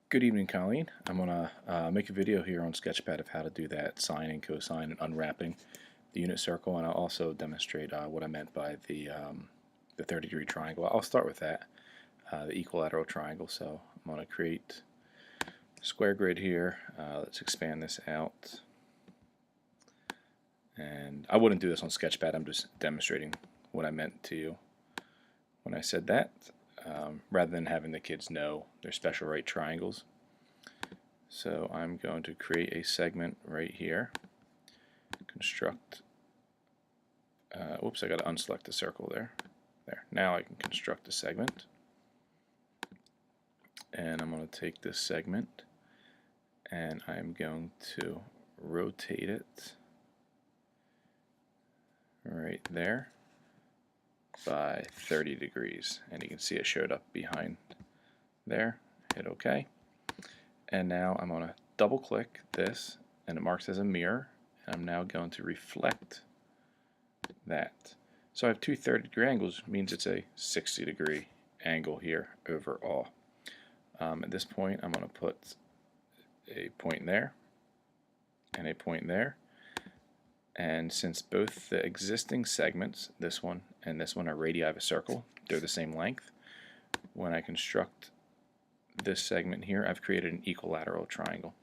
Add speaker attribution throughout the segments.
Speaker 1: Good evening, Colleen. I'm going to make a video here on Sketchpad of how to do that sine and cosine and unwrapping the unit circle, and I'll also demonstrate what I meant by the 30-degree triangle. I'll start with that, the equilateral triangle. So I'm going to create a square grid here. Let's expand this out. And I wouldn't do this on Sketchpad. I'm just demonstrating what I meant to you when I said that. Rather than having the kids know their special right triangles. So I'm going to create a segment right here, construct, whoops, I got to unselect the circle there. Now I can construct a segment, and I'm going to take this segment and I'm going to rotate it right there by 30 degrees, and you can see it showed up behind there. Hit OK, and now I'm going to double click this and it marks as a mirror, and I'm now going to reflect that. So I have two 30-degree angles, means it's a 60-degree angle here overall. At this point I'm going to put a point there and a point there, and since both the existing segments, this one and this one, are radii of a circle, they're the same length, when I construct this segment here, I've created an equilateral triangle.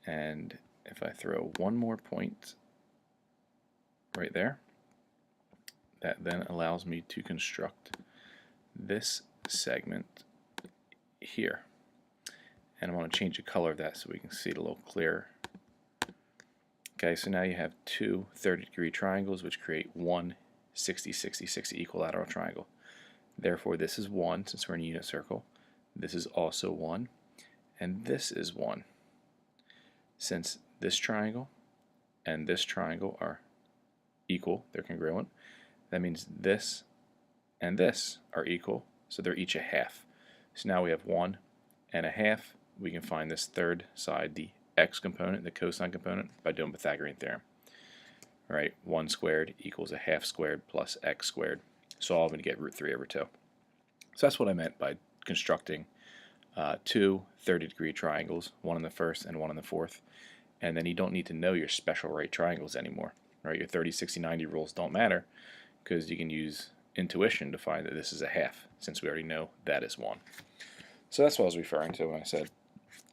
Speaker 1: And if I throw one more point right there, that then allows me to construct this segment here. And I want to change the color of that so we can see it a little clearer. Okay, so now you have two 30-degree triangles which create one 60-60-60 equilateral triangle. Therefore this is 1 since we're in a unit circle. This is also 1, and this is 1. Since this triangle and this triangle are equal, they're congruent, that means this and this are equal, so they're each a half. So now we have 1 and a half. We can find this third side, the x component, the cosine component, by doing Pythagorean theorem. All right, 1 squared equals a half squared plus x squared. So I'm going to get root 3 over 2. So that's what I meant by constructing two 30-degree triangles, one in the first and one in the fourth, and then you don't need to know your special right triangles anymore. Right? Your 30, 60, 90 rules don't matter because you can use intuition to find that this is a half, since we already know that is 1. So that's what I was referring to when I said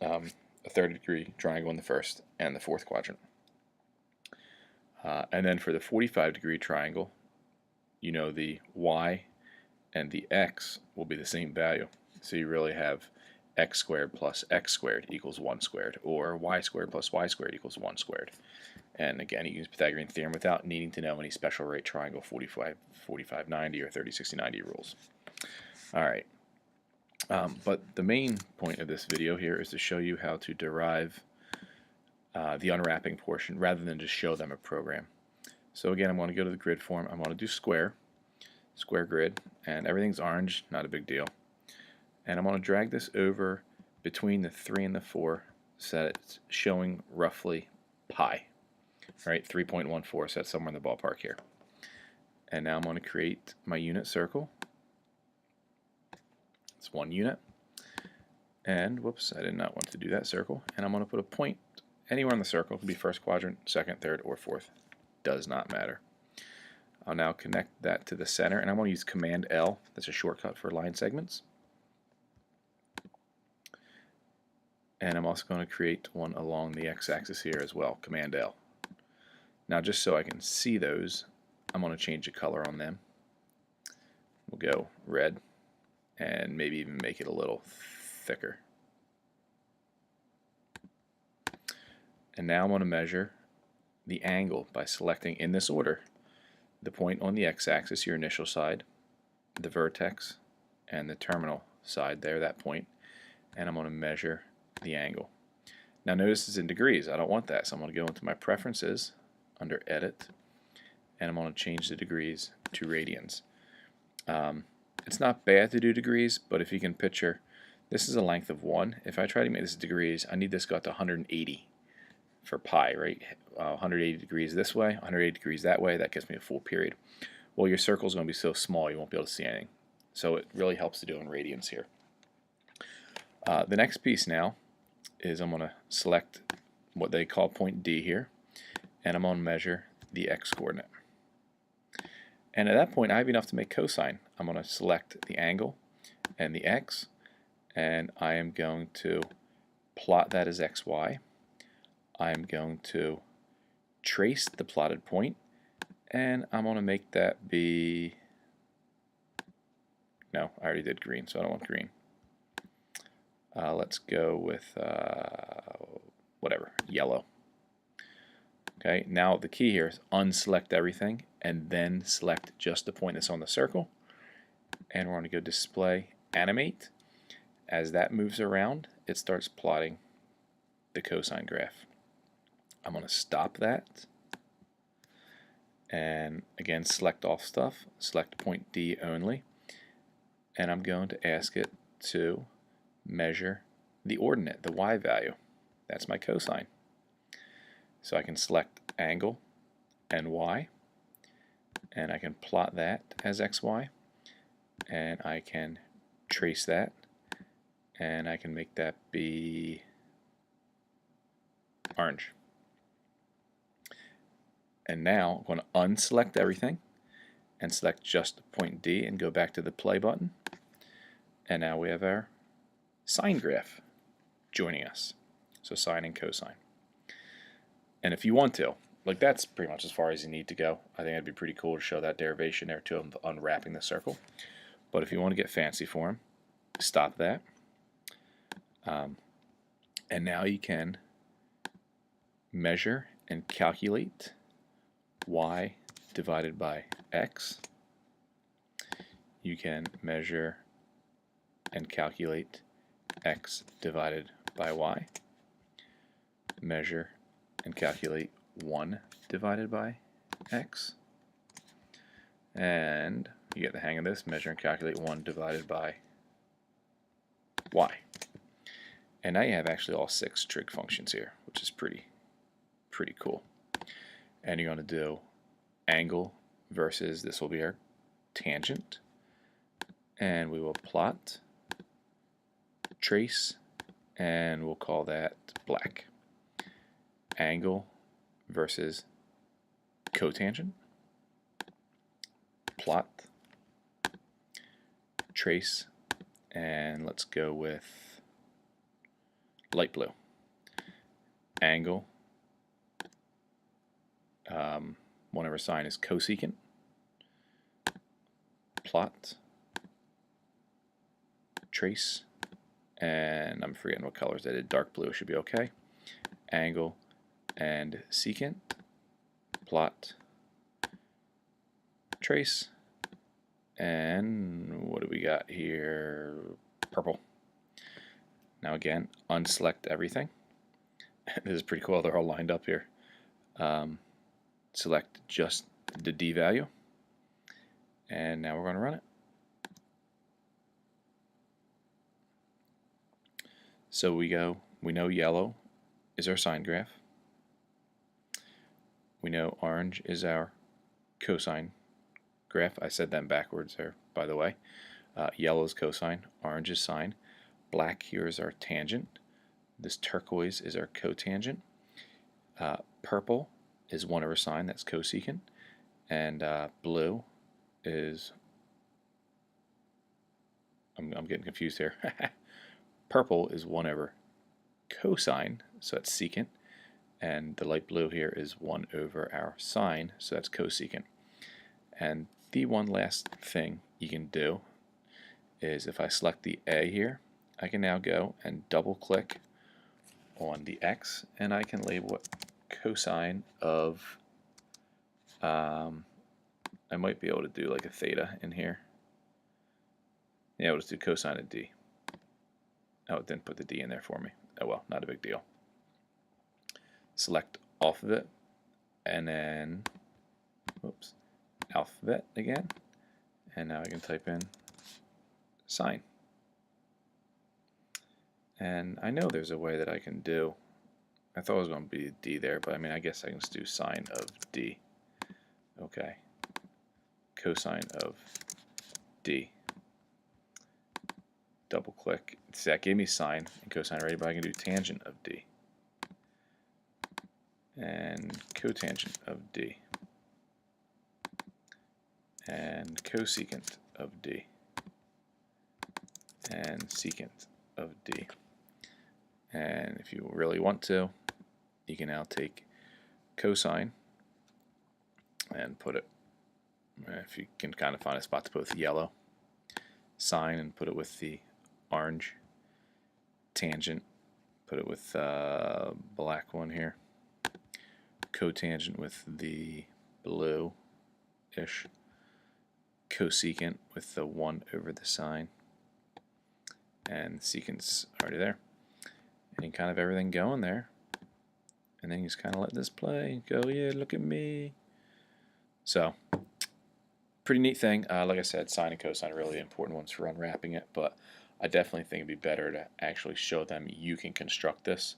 Speaker 1: a 30-degree triangle in the first and the fourth quadrant. And then for the 45-degree triangle, you know the y and the x will be the same value. So you really have x squared plus x squared equals 1 squared, or y squared plus y squared equals 1 squared. And again, you use Pythagorean theorem without needing to know any special right triangle 45, 45, 90 or 30, 60, 90 rules. All right. But the main point of this video here is to show you how to derive the unwrapping portion rather than just show them a program. So again, I'm going to go to the grid form. I'm going to do square grid, and everything's orange, not a big deal. And I'm going to drag this over between the 3 and the 4 so that it's showing roughly pi, right? 3.14, so that's somewhere in the ballpark here. And now I'm going to create my unit circle. It's 1 unit. And whoops, I did not want to do that circle. And I'm going to put a point anywhere in the circle. It could be first quadrant, second, third, or fourth. Does not matter. I'll now connect that to the center, and I'm going to use Command L. That's a shortcut for line segments. And I'm also going to create one along the x-axis here as well, Command L. Now just so I can see those, I'm going to change the color on them. We'll go red, and maybe even make it a little thicker. And now I'm going to measure the angle by selecting, in this order, the point on the x-axis, your initial side, the vertex, and the terminal side there, that point, and I'm going to measure the angle. Now notice it's in degrees. I don't want that, so I'm going to go into my preferences under edit, and I'm going to change the degrees to radians. It's not bad to do degrees, but if you can picture, this is a length of 1. If I try to make this degrees, I need this to go out to 180 for pi, right? 180 degrees this way, 180 degrees that way, that gives me a full period. Well, your circle is going to be so small you won't be able to see anything. So it really helps to do in radians here. The next piece now is I'm going to select what they call point D here, and I'm going to measure the x-coordinate. And at that point, I have enough to make cosine. I'm going to select the angle and the x, and I am going to plot that as xy. I'm going to trace the plotted point, and I'm going to make that be, no, I already did green, so I don't want green. Let's go with whatever, yellow. Okay, now the key here is unselect everything and then select just the point that's on the circle. And we're going to go display animate. As that moves around, it starts plotting the cosine graph. I'm going to stop that. And again, select all stuff, select point D only. And I'm going to ask it to measure the ordinate, the y value. That's my cosine. So I can select angle and y, and I can plot that as xy, and I can trace that, and I can make that be orange. And now I'm going to unselect everything and select just point D and go back to the play button, and now we have our sine graph joining us. So sine and cosine. And if you want to, like, that's pretty much as far as you need to go. I think it'd be pretty cool to show that derivation there too of unwrapping the circle. But if you want to get fancy for them, stop that. And now you can measure and calculate y divided by x. You can measure and calculate x divided by y. Measure and calculate 1 divided by x. And you get the hang of this, measure and calculate 1 divided by y. And now you have actually all 6 trig functions here, which is pretty cool. And you're going to do angle versus, this will be our tangent. And we will plot, trace, and we'll call that black. Angle versus cotangent, plot, trace, and let's go with light blue. Angle, one of our sign is cosecant, plot, trace, and I'm forgetting what colors I did. Dark blue should be okay. Angle and secant, plot, trace, and what do we got here? Purple. Now again, unselect everything. This is pretty cool, they're all lined up here. Select just the D value, and now we're going to run it. So we know yellow is our sine graph. We know orange is our cosine graph. I said them backwards there, by the way. Yellow is cosine, orange is sine. Black here is our tangent. This turquoise is our cotangent. Purple is 1 over sine, that's cosecant. And blue is, I'm getting confused here. Purple is 1 over cosine, so that's secant. And the light blue here is 1 over our sine, so that's cosecant. And the one last thing you can do is if I select the A here, I can now go and double click on the X, and I can label it cosine of, I might be able to do like a theta in here. Yeah, we'll just do cosine of D. Oh, it didn't put the D in there for me. Oh well, not a big deal. Select off of it, and then, whoops, alphabet again, and now I can type in sine. And I know there's a way that I can do, I thought it was going to be D there, but I mean, I guess I can just do sine of D. Okay, cosine of D double click. See, that gave me sine and cosine already, but I can do tangent of D and cotangent of D and cosecant of D and secant of D. And if you really want to, you can now take cosine and put it, if you can kind of find a spot to put with yellow, sine and put it with the orange, tangent, put it with black one here, cotangent with the blue-ish, cosecant with the 1 over the sine, and secant's already there. And kind of everything going there. And then you just kind of let this play, go, yeah, look at me. So, pretty neat thing. Like I said, sine and cosine are really important ones for unwrapping it, but I definitely think it'd be better to actually show them you can construct this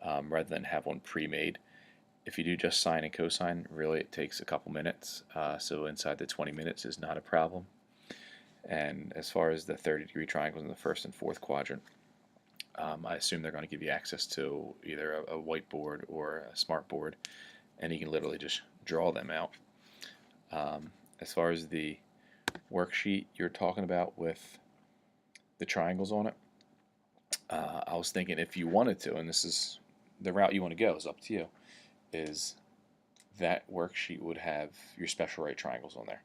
Speaker 1: rather than have one pre-made. If you do just sine and cosine, really it takes a couple minutes, so inside the 20 minutes is not a problem. And as far as the 30-degree triangles in the first and fourth quadrant, I assume they're going to give you access to either a whiteboard or a smart board, and you can literally just draw them out. As far as the worksheet you're talking about with the triangles on it, I was thinking if you wanted to, and this is the route you want to go, is up to you, is that worksheet would have your special right triangles on there,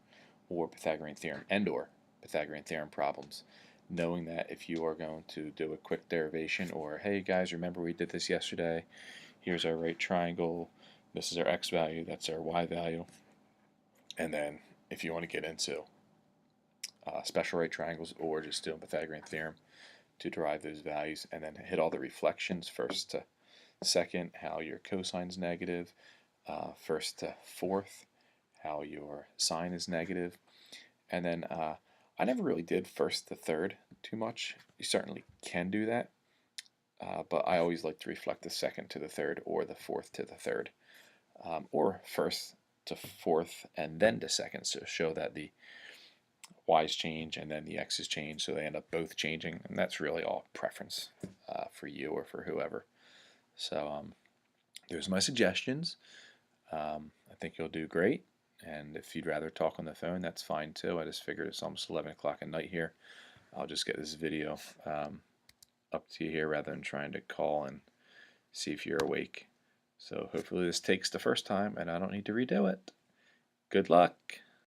Speaker 1: or Pythagorean theorem, and or Pythagorean theorem problems, knowing that if you are going to do a quick derivation, or hey guys, remember we did this yesterday, here's our right triangle, this is our x value, that's our y value, and then if you want to get into special right triangles or just doing Pythagorean theorem to derive those values, and then hit all the reflections first to second, how your cosine's negative, first to fourth, how your sine is negative, and then I never really did first to third too much. You certainly can do that, but I always like to reflect the second to the third or the fourth to the third, or first to fourth and then to second, so show that the y's change and then the x's change, so they end up both changing, and that's really all preference for you or for whoever. So there's my suggestions. I think you'll do great. And if you'd rather talk on the phone, that's fine too. I just figured it's almost 11 o'clock at night here. I'll just get this video up to you here rather than trying to call and see if you're awake. So hopefully this takes the first time and I don't need to redo it. Good luck.